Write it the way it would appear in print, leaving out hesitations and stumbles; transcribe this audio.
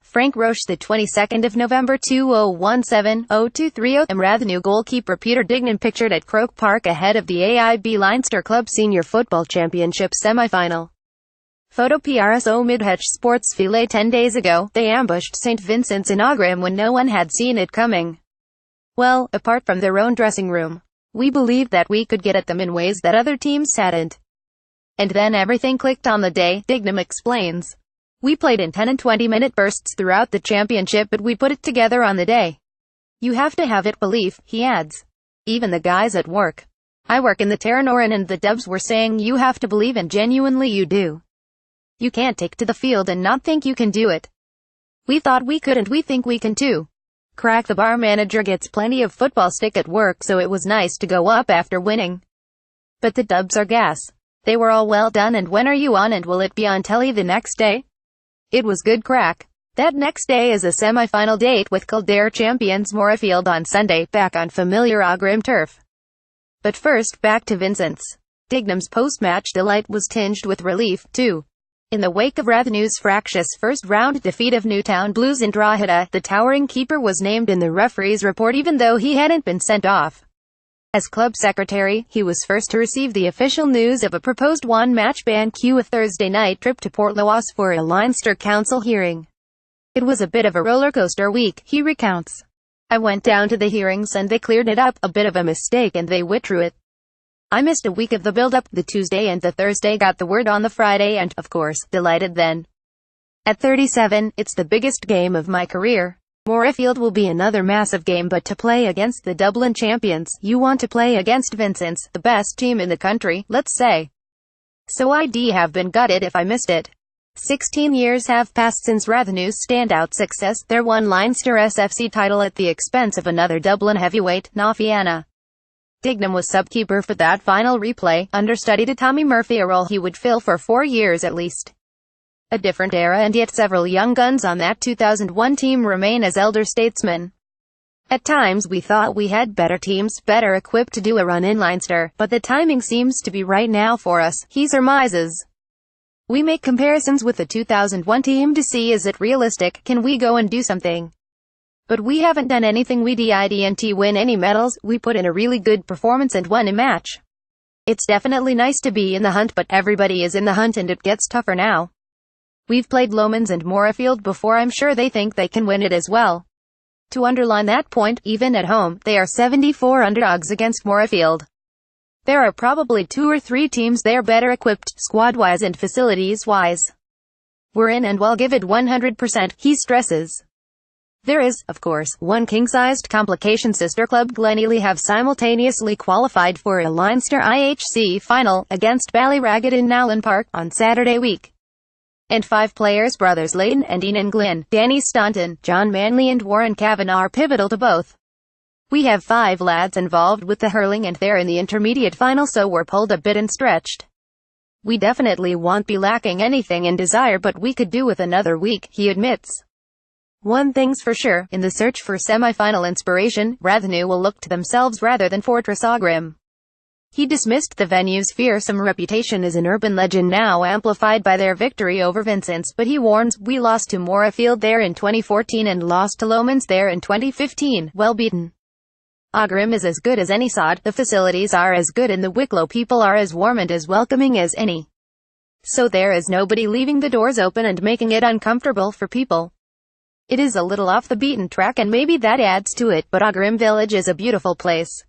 Frank Roche, the 22nd of November 2017-0230. AM Rathnew goalkeeper Peter Dignam pictured at Croke Park ahead of the AIB Leinster Club Senior Football Championship semi-final. Photo Piaras Ó MídheachSportsfile 10 days ago, they ambushed St Vincents in Aughrim when no one had seen it coming. Well, apart from their own dressing room. We believed that we could get at them in ways that other teams hadn't. And then everything clicked on the day, Dignam explains. We played in 10 and 20-minute bursts throughout the championship, but we put it together on the day. You have to have it belief, he adds. Even the guys at work. I work in the Terranoran and the Dubs were saying you have to believe, and genuinely you do. You can't take to the field and not think you can do it. We thought we could and we think we can too. Crack the bar manager gets plenty of football stick at work, so it was nice to go up after winning. But the Dubs are gas. They were all well done, and when are you on and will it be on telly the next day? It was good crack. That next day is a semi-final date with Kildare champions Moorefield on Sunday, back on familiar Aughrim turf. But first, back to Vincents. Dignam's post-match delight was tinged with relief, too. In the wake of Rathnew's fractious first-round defeat of Newtown Blues in Drogheda, the towering keeper was named in the referee's report even though he hadn't been sent off. As club secretary, he was first to receive the official news of a proposed one-match ban cue a Thursday night trip to Portlaoise for a Leinster council hearing. It was a bit of a rollercoaster week, he recounts. I went down to the hearings and they cleared it up, a bit of a mistake and they withdrew it. I missed a week of the build-up, the Tuesday and the Thursday, got the word on the Friday and, of course, delighted then. At 37, it's the biggest game of my career. Moorefield will be another massive game, but to play against the Dublin champions, you want to play against Vincents, the best team in the country, let's say. So I'd have been gutted if I missed it. 16 years have passed since Rathnew's standout success, their one Leinster SFC title at the expense of another Dublin heavyweight, Fianna. Dignam was sub-keeper for that final replay, understudy to Tommy Murphy, a role he would fill for 4 years at least. A different era, and yet several young guns on that 2001 team remain as elder statesmen. At times we thought we had better teams, better equipped to do a run in Leinster, but the timing seems to be right now for us, he surmises. We make comparisons with the 2001 team to see, is it realistic, can we go and do something? But we haven't done anything. We didn't win any medals, we put in a really good performance and won a match. It's definitely nice to be in the hunt, but everybody is in the hunt and it gets tougher now. We've played Lomans and Moorefield before, I'm sure they think they can win it as well. To underline that point, even at home, they are 74 underdogs against Moorefield. There are probably 2 or 3 teams there better equipped, squad-wise and facilities-wise. We're in and we'll give it 100%, he stresses. There is, of course, one king-sized complication. Sister club Glenealy have simultaneously qualified for a Leinster IHC final, against Ballyragget in Nowlan Park, on Saturday week. And 5 players, brothers Leighton and Enan Glynn, Danny Staunton, John Manley and Warren Kavanagh, are pivotal to both. We have 5 lads involved with the hurling and they're in the intermediate final, so we're pulled a bit and stretched. We definitely won't be lacking anything in desire, but we could do with another week, he admits. One thing's for sure, in the search for semi-final inspiration, Rathnew will look to themselves rather than Fortress Aughrim. He dismissed the venue's fearsome reputation as an urban legend now amplified by their victory over Vincents, but he warns, we lost to Moorefield there in 2014 and lost to Lomans there in 2015, well beaten. Aughrim is as good as any sod, the facilities are as good and the Wicklow people are as warm and as welcoming as any. So there is nobody leaving the doors open and making it uncomfortable for people. It is a little off the beaten track and maybe that adds to it, but Aughrim Village is a beautiful place.